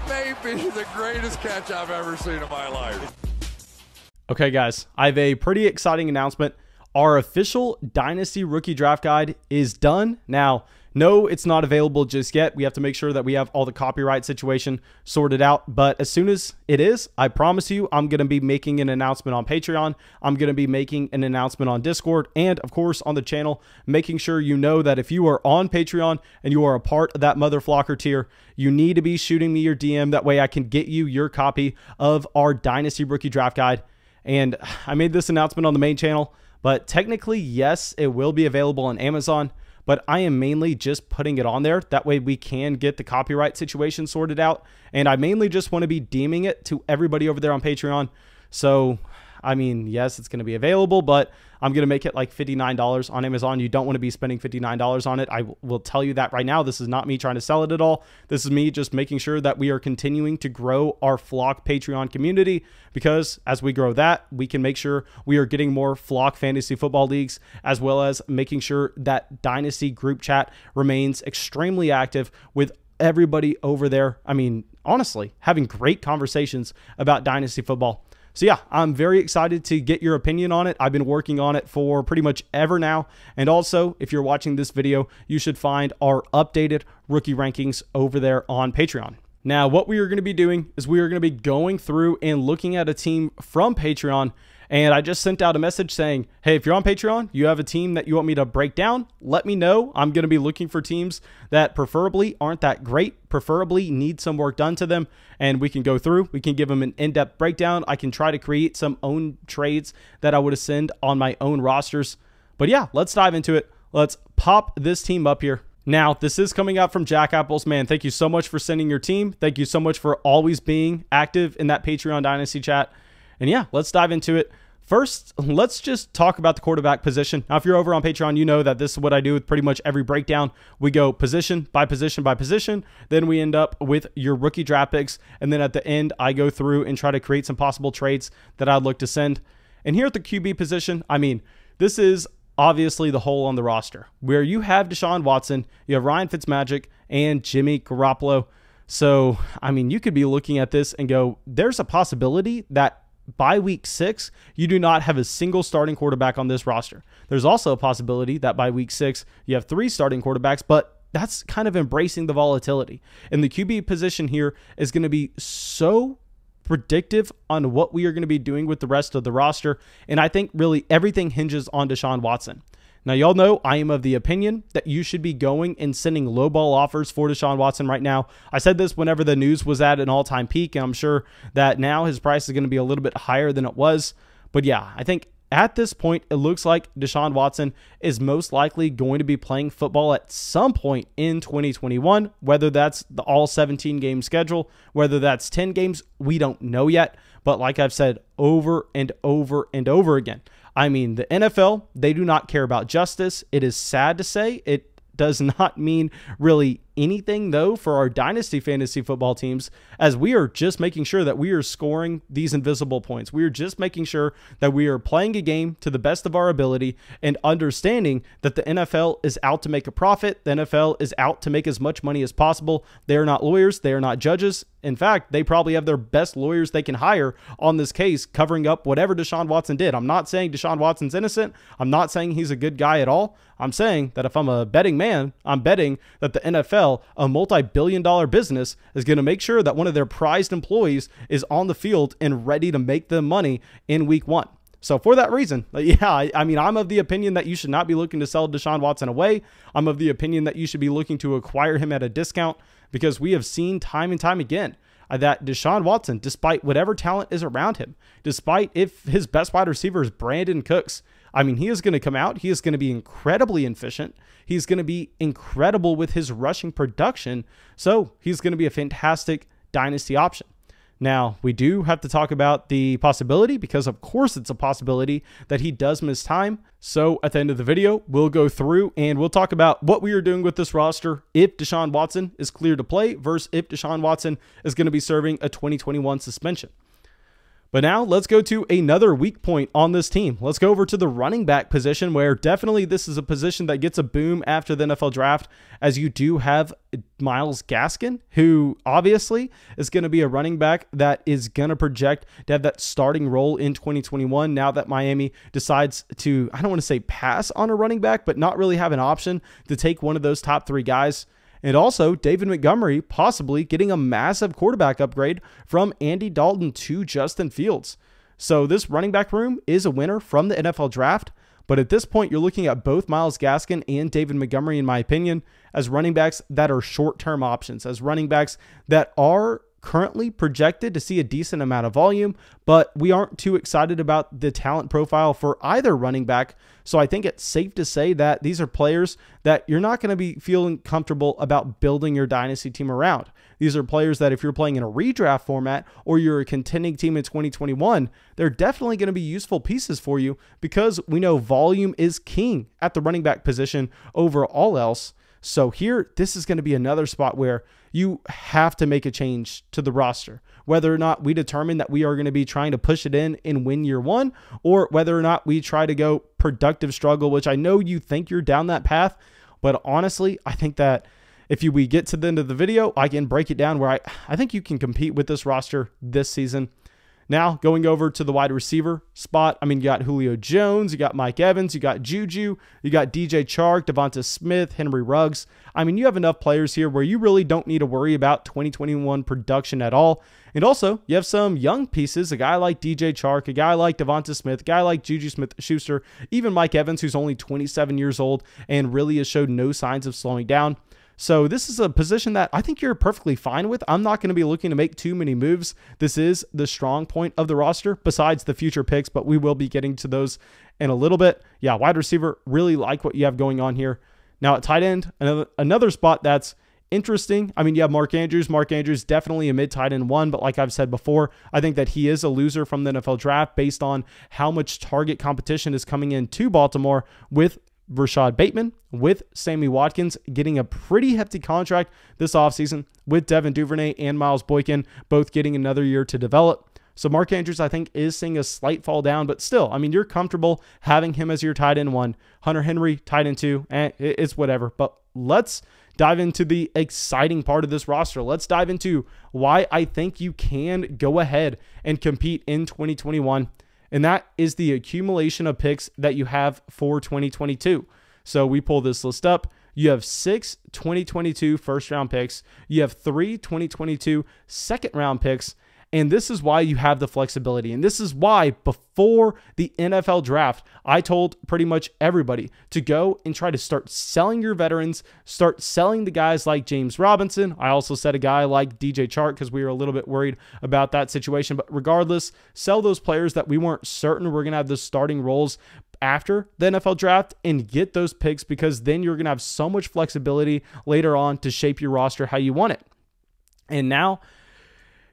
That may be the greatest catch I've ever seen in my life. Okay, guys, I have a pretty exciting announcement. Our official Dynasty Rookie Draft Guide is done. Now, no, it's not available just yet. We have to make sure that we have all the copyright situation sorted out. But as soon as it is, I promise you, I'm going to be making an announcement on Patreon. I'm going to be making an announcement on Discord and, of course, on the channel, making sure you know that if you are on Patreon and you are a part of that Mother Flocker tier, you need to be shooting me your DM. That way I can get you your copy of our Dynasty Rookie Draft Guide. And I made this announcement on the main channel, but technically, yes, it will be available on Amazon. But I am mainly just putting it on there. That way we can get the copyright situation sorted out. And I mainly just want to be deeming it to everybody over there on Patreon. So, I mean, yes, it's going to be available, but I'm going to make it like $59 on Amazon. You don't want to be spending $59 on it. I will tell you that right now. This is not me trying to sell it at all. This is me just making sure that we are continuing to grow our Flock Patreon community, because as we grow that, we can make sure we are getting more Flock fantasy football leagues, as well as making sure that Dynasty group chat remains extremely active with everybody over there. I mean, honestly, having great conversations about Dynasty football. So yeah, I'm very excited to get your opinion on it. I've been working on it for pretty much ever now. And also, if you're watching this video, you should find our updated rookie rankings over there on Patreon. Now, what we are going to be doing is we are going to be going through and looking at a team from Patreon. And I just sent out a message saying, hey, if you're on Patreon, you have a team that you want me to break down, let me know. I'm going to be looking for teams that preferably aren't that great, preferably need some work done to them, and we can go through. We can give them an in-depth breakdown. I can try to create some own trades that I would ascend on my own rosters. But yeah, let's dive into it. Let's pop this team up here. Now, this is coming out from Jack Apples. Man, thank you so much for sending your team. Thank you so much for always being active in that Patreon Dynasty chat. And yeah, let's dive into it. First, let's just talk about the quarterback position. Now, if you're over on Patreon, you know that this is what I do with pretty much every breakdown. We go position by position by position. Then we end up with your rookie draft picks. And then at the end, I go through and try to create some possible trades that I'd look to send. And here at the QB position, I mean, this is obviously the hole on the roster where you have Deshaun Watson, you have Ryan Fitzmagic, and Jimmy Garoppolo. So, I mean, you could be looking at this and go, there's a possibility that by week 6, you do not have a single starting quarterback on this roster. There's also a possibility that by week 6, you have 3 starting quarterbacks, but that's kind of embracing the volatility. And the QB position here is going to be so predictive on what we are going to be doing with the rest of the roster. And I think really everything hinges on Deshaun Watson. Now, y'all know I am of the opinion that you should be going and sending lowball offers for Deshaun Watson right now. I said this whenever the news was at an all-time peak, and I'm sure that now his price is going to be a little bit higher than it was. But yeah, I think at this point, it looks like Deshaun Watson is most likely going to be playing football at some point in 2021, whether that's the all 17-game schedule, whether that's 10 games, we don't know yet. But like I've said over and over and over again, I mean, the NFL, they do not care about justice. It is sad to say. It does not mean really anything, though, for our Dynasty fantasy football teams, as we are just making sure that we are scoring these invisible points. We are just making sure that we are playing a game to the best of our ability and understanding that the NFL is out to make a profit. The NFL is out to make as much money as possible. They are not lawyers. They are not judges. In fact, they probably have their best lawyers they can hire on this case, covering up whatever Deshaun Watson did. I'm not saying Deshaun Watson's innocent. I'm not saying he's a good guy at all. I'm saying that if I'm a betting man, I'm betting that the NFL, a multi-billion-dollar business, is going to make sure that one of their prized employees is on the field and ready to make them money in week 1. So for that reason, yeah, I mean, I'm of the opinion that you should not be looking to sell Deshaun Watson away. I'm of the opinion that you should be looking to acquire him at a discount, because we have seen time and time again that Deshaun Watson, despite whatever talent is around him, despite if his best wide receiver is Brandon Cooks, I mean, he is going to come out. He is going to be incredibly efficient. He's going to be incredible with his rushing production. So he's going to be a fantastic dynasty option. Now, we do have to talk about the possibility, because of course it's a possibility that he does miss time. So at the end of the video, we'll go through and we'll talk about what we are doing with this roster if Deshaun Watson is clear to play versus if Deshaun Watson is going to be serving a 2021 suspension. But now let's go to another weak point on this team. Let's go over to the running back position, where definitely this is a position that gets a boom after the NFL draft, as you do have Myles Gaskin, who obviously is going to be a running back that is going to project to have that starting role in 2021. Now that Miami decides to, I don't want to say pass on a running back, but not really have an option to take one of those top 3 guys. And also, David Montgomery possibly getting a massive quarterback upgrade from Andy Dalton to Justin Fields. So this running back room is a winner from the NFL draft. But at this point, you're looking at both Myles Gaskin and David Montgomery, in my opinion, as running backs that are short-term options, as running backs that are currently projected to see a decent amount of volume, but we aren't too excited about the talent profile for either running back. So I think it's safe to say that these are players that you're not going to be feeling comfortable about building your dynasty team around. These are players that if you're playing in a redraft format or you're a contending team in 2021, they're definitely going to be useful pieces for you, because we know volume is king at the running back position over all else. So here, this is going to be another spot where you have to make a change to the roster, whether or not we determine that we are going to be trying to push it in win year 1, or whether or not we try to go productive struggle, which I know you think you're down that path. But honestly, I think that if we get to the end of the video, I can break it down where I think you can compete with this roster this season. Now, going over to the wide receiver spot, I mean, you got Julio Jones, you got Mike Evans, you got Juju, you got DJ Chark, Devonta Smith, Henry Ruggs. I mean, you have enough players here where you really don't need to worry about 2021 production at all. And also, you have some young pieces, a guy like DJ Chark, a guy like Devonta Smith, a guy like Juju Smith-Schuster, even Mike Evans, who's only 27 years old and really has showed no signs of slowing down. So this is a position that I think you're perfectly fine with. I'm not going to be looking to make too many moves. This is the strong point of the roster besides the future picks, but we will be getting to those in a little bit. Yeah, wide receiver, really like what you have going on here. Now at tight end, another spot that's interesting. I mean, you have Mark Andrews. Mark Andrews definitely a mid-tight end 1, but like I've said before, I think that he is a loser from the NFL draft based on how much target competition is coming in to Baltimore with Rashad Bateman, with Sammy Watkins getting a pretty hefty contract this offseason, with Devin Duvernay and Miles Boykin both getting another year to develop. So Mark Andrews, I think, is seeing a slight fall down, but still, I mean, you're comfortable having him as your tight end 1. Hunter Henry, tight end 2, it's whatever. But let's dive into the exciting part of this roster. Let's dive into why I think you can go ahead and compete in 2021. And that is the accumulation of picks that you have for 2022. So we pull this list up. You have 6 2022 first-round picks. You have 3 2022 second-round picks. And this is why you have the flexibility. And this is why before the NFL draft, I told pretty much everybody to go and try to start selling your veterans, start selling the guys like James Robinson. I also said a guy like DJ Chark because we were a little bit worried about that situation. But regardless, sell those players that we weren't certain we're going to have the starting roles after the NFL draft and get those picks, because then you're going to have so much flexibility later on to shape your roster how you want it. And now,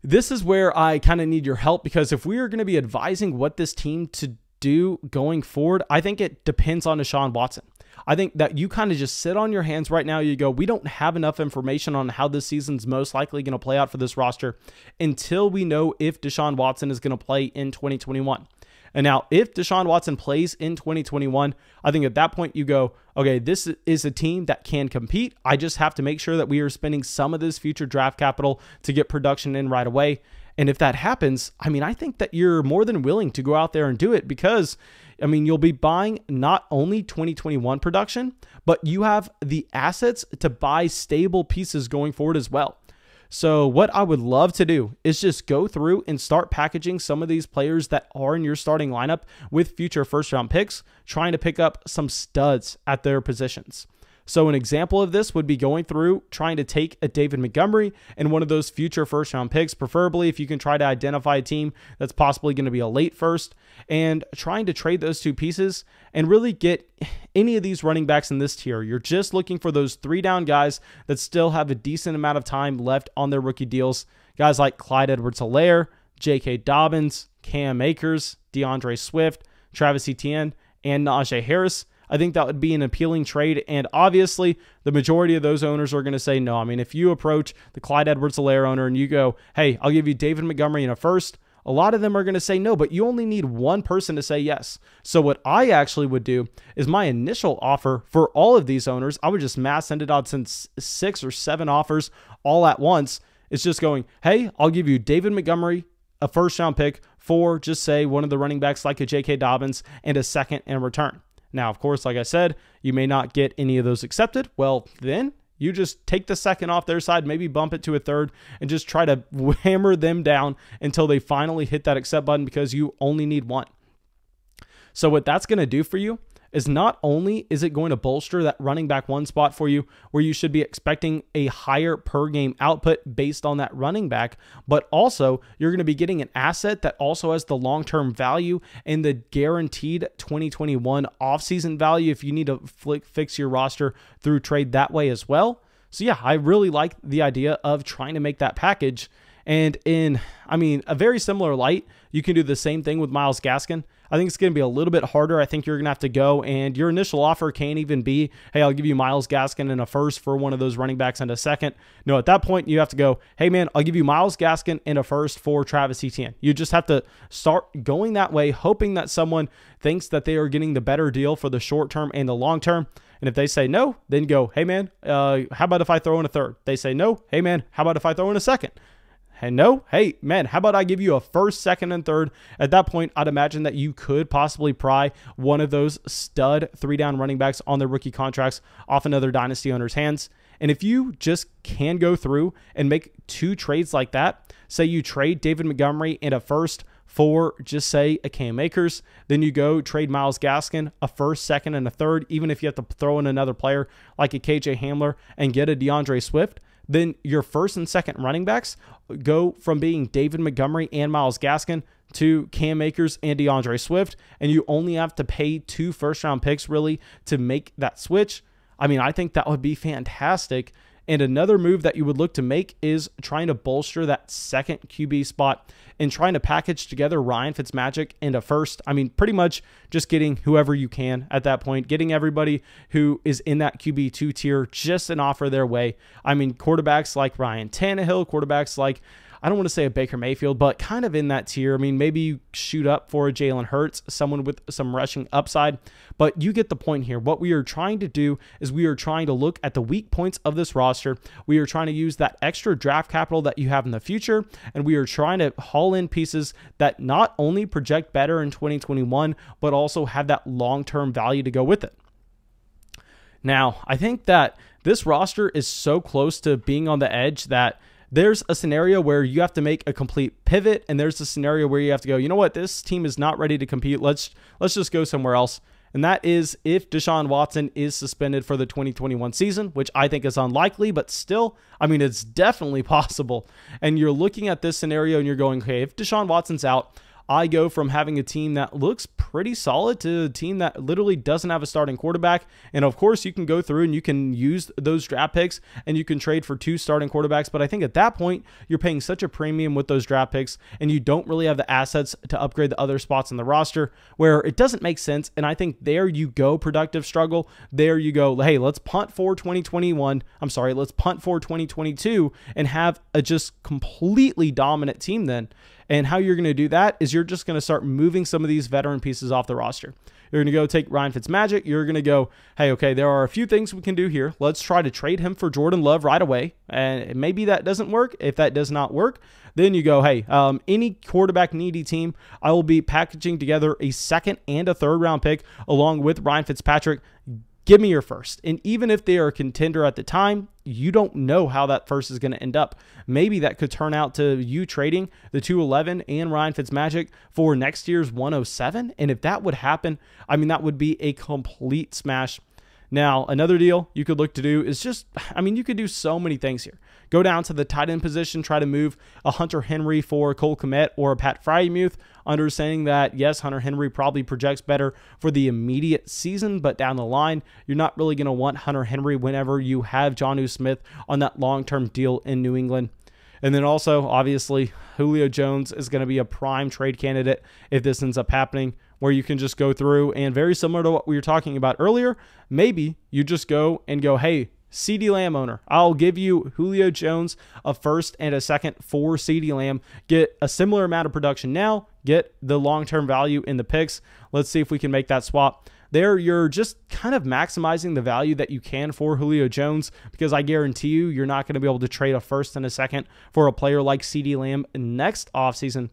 this is where I kind of need your help, because if we are going to be advising what this team to do going forward, I think it depends on Deshaun Watson. I think that you kind of just sit on your hands right now. You go, we don't have enough information on how this season's most likely going to play out for this roster until we know if Deshaun Watson is going to play in 2021. And now, if Deshaun Watson plays in 2021, I think at that point you go, okay, this is a team that can compete. I just have to make sure that we are spending some of this future draft capital to get production in right away. And if that happens, I mean, I think that you're more than willing to go out there and do it, because, I mean, you'll be buying not only 2021 production, but you have the assets to buy stable pieces going forward as well. So what I would love to do is just go through and start packaging some of these players that are in your starting lineup with future first-round picks, trying to pick up some studs at their positions. So an example of this would be going through, trying to take a David Montgomery and one of those future first-round picks, preferably if you can try to identify a team that's possibly going to be a late first, and trying to trade those two pieces and really get any of these running backs in this tier. You're just looking for those 3-down guys that still have a decent amount of time left on their rookie deals. Guys like Clyde Edwards-Helaire, J.K. Dobbins, Cam Akers, DeAndre Swift, Travis Etienne, and Najee Harris. I think that would be an appealing trade, and obviously the majority of those owners are going to say no. I mean, if you approach the Clyde Edwards-Helaire owner and you go, hey, I'll give you David Montgomery in a first, A lot of them are going to say no, but you only need one person to say yes. So what I actually would do is my initial offer for all of these owners, I would just mass send it out, since 6 or 7 offers all at once. It's just going, hey, I'll give you David Montgomery, a first-round pick for, just say, one of the running backs like a J.K. Dobbins, and a second in return. Now, of course, like I said, you may not get any of those accepted. Well, then you just take the second off their side, maybe bump it to a third, and just try to hammer them down until they finally hit that accept button, because you only need one. So what that's going to do for you is not only is it going to bolster that running back 1 spot for you, where you should be expecting a higher per game output based on that running back, but also you're going to be getting an asset that also has the long-term value and the guaranteed 2021 offseason value if you need to fix your roster through trade that way as well. So yeah, I really like the idea of trying to make that package. And in, a very similar light, you can do the same thing with Myles Gaskin. I think it's going to be a little bit harder. I think you're going to have to go, and your initial offer can't even be, hey, I'll give you Myles Gaskin and a first for one of those running backs and a second. No, at that point, you have to go, hey, man, I'll give you Myles Gaskin and a first for Travis Etienne. You just have to start going that way, hoping that someone thinks that they are getting the better deal for the short term and the long term. And if they say no, then go, hey, man, how about if I throw in a third? They say no, hey, man, how about if I throw in a second? And no, hey, man, how about I give you a first, second, and third? At that point, I'd imagine that you could possibly pry one of those stud 3-down running backs on their rookie contracts off another Dynasty owner's hands. And if you just can go through and make 2 trades like that, say you trade David Montgomery and a first for, just say, a Cam Akers, then you go trade Myles Gaskin, a first, second, and a third, even if you have to throw in another player like a KJ Hamler and get a DeAndre Swift, then your first and second running backs go from being David Montgomery and Myles Gaskin to Cam Akers and DeAndre Swift, and you only have to pay 2 first-round picks, really, to make that switch. I think that would be fantastic. And another move that you would look to make is trying to bolster that second QB spot and trying to package together Ryan Fitzmagic and a first. Pretty much just getting whoever you can at that point, getting everybody who is in that QB2 tier just an offer their way. Quarterbacks like Ryan Tannehill, quarterbacks like, I don't want to say a Baker Mayfield, but kind of in that tier. Maybe you shoot up for a Jalen Hurts, someone with some rushing upside, but you get the point here. What we are trying to do is we are trying to look at the weak points of this roster. We are trying to use that extra draft capital that you have in the future, and we are trying to haul in pieces that not only project better in 2021, but also have that long-term value to go with it. Now, I think that this roster is so close to being on the edge that there's a scenario where you have to make a complete pivot, and there's a scenario where you have to go, you know what, this team is not ready to compete. Let's just go somewhere else. And that is if Deshaun Watson is suspended for the 2021 season, which I think is unlikely, but still, it's definitely possible. And you're looking at this scenario and you're going, okay, if Deshaun Watson's out, I go from having a team that looks pretty solid to a team that literally doesn't have a starting quarterback. And of course, you can go through and you can use those draft picks and you can trade for 2 starting quarterbacks. But I think at that point, you're paying such a premium with those draft picks and you don't really have the assets to upgrade the other spots in the roster where it doesn't make sense. And I think there you go, productive struggle. There you go. Hey, let's punt for 2021. Let's punt for 2022 and have a just completely dominant team then. And how you're going to do that is you're just going to start moving some of these veteran pieces off the roster. You're going to go take Ryan Fitzmagic. You're going to go, hey, okay, there are a few things we can do here. Let's try to trade him for Jordan Love right away. And maybe that doesn't work. If that does not work, then you go, hey, any quarterback needy team, I will be packaging together a second and a third round pick along with Ryan Fitzpatrick. Give me your first. And even if they are a contender at the time, you don't know how that first is going to end up. Maybe that could turn out to you trading the 211 and Ryan Fitzmagic for next year's 107. And if that would happen, that would be a complete smash. Now, another deal you could look to do is just, you could do so many things here. Go down to the tight end position, try to move a Hunter Henry for Cole Kmet or a Pat Freiermuth, understanding that, yes, Hunter Henry probably projects better for the immediate season, but down the line, you're not really going to want Hunter Henry whenever you have Jonnu Smith on that long-term deal in New England. And then also, obviously, Julio Jones is going to be a prime trade candidate if this ends up happening, where you can just go through and very similar to what we were talking about earlier, maybe you just go and go, hey, CeeDee Lamb owner, I'll give you Julio Jones, a first and a second for CeeDee Lamb. Get a similar amount of production now. Get the long-term value in the picks. Let's see if we can make that swap. There, you're just kind of maximizing the value that you can for Julio Jones, because I guarantee you're not going to be able to trade a first and a second for a player like CeeDee Lamb next offseason.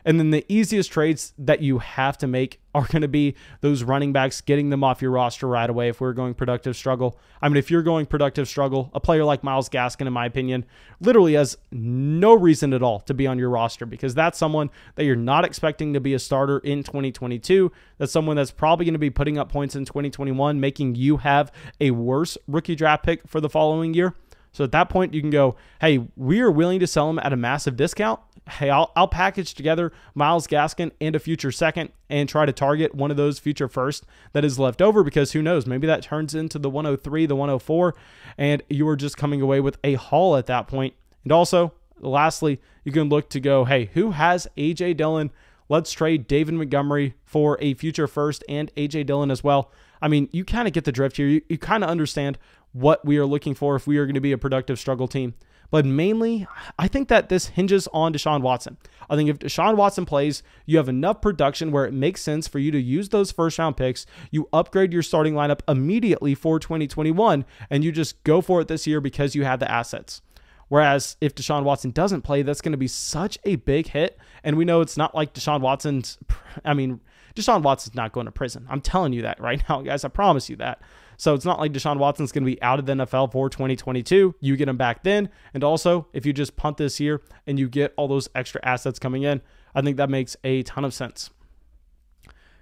And then the easiest trades that you have to make are going to be those running backs, getting them off your roster right away if we're going productive struggle. I mean, if you're going productive struggle, a player like Myles Gaskin, in my opinion, literally has no reason at all to be on your roster, because that's someone that you're not expecting to be a starter in 2022. That's someone that's probably going to be putting up points in 2021, making you have a worse rookie draft pick for the following year. So at that point, you can go, hey, we are willing to sell him at a massive discount. Hey, I'll package together Myles Gaskin and a future second and try to target one of those future first that is left over, because who knows, maybe that turns into the 103, the 104, and you are just coming away with a haul at that point. And also, lastly, you can look to go, hey, who has A.J. Dillon? Let's trade David Montgomery for a future first and A.J. Dillon as well. I mean, you kind of get the drift here. You kind of understand what we are looking for if we are going to be a productive struggle team. But mainly, I think that this hinges on Deshaun Watson. I think if Deshaun Watson plays, you have enough production where it makes sense for you to use those first-round picks. You upgrade your starting lineup immediately for 2021, and you just go for it this year because you have the assets. Whereas if Deshaun Watson doesn't play, that's going to be such a big hit. And we know it's not like Deshaun Watson's not going to prison. I'm telling you that right now, guys. I promise you that. So it's not like Deshaun Watson's going to be out of the NFL for 2022. You get him back then. And also, if you just punt this year and you get all those extra assets coming in, I think that makes a ton of sense.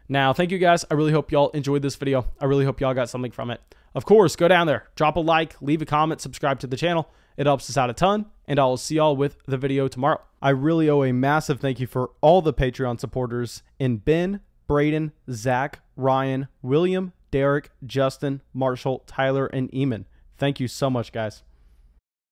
Now, thank you guys. I really hope y'all enjoyed this video. I really hope y'all got something from it. Of course, go down there, drop a like, leave a comment, subscribe to the channel. It helps us out a ton, and I will see y'all with the video tomorrow. I really owe a massive thank you for all the Patreon supporters in Ben, Braden, Zach, Ryan, William, Derek, Justin, Marshall, Tyler, and Eamon. Thank you so much, guys.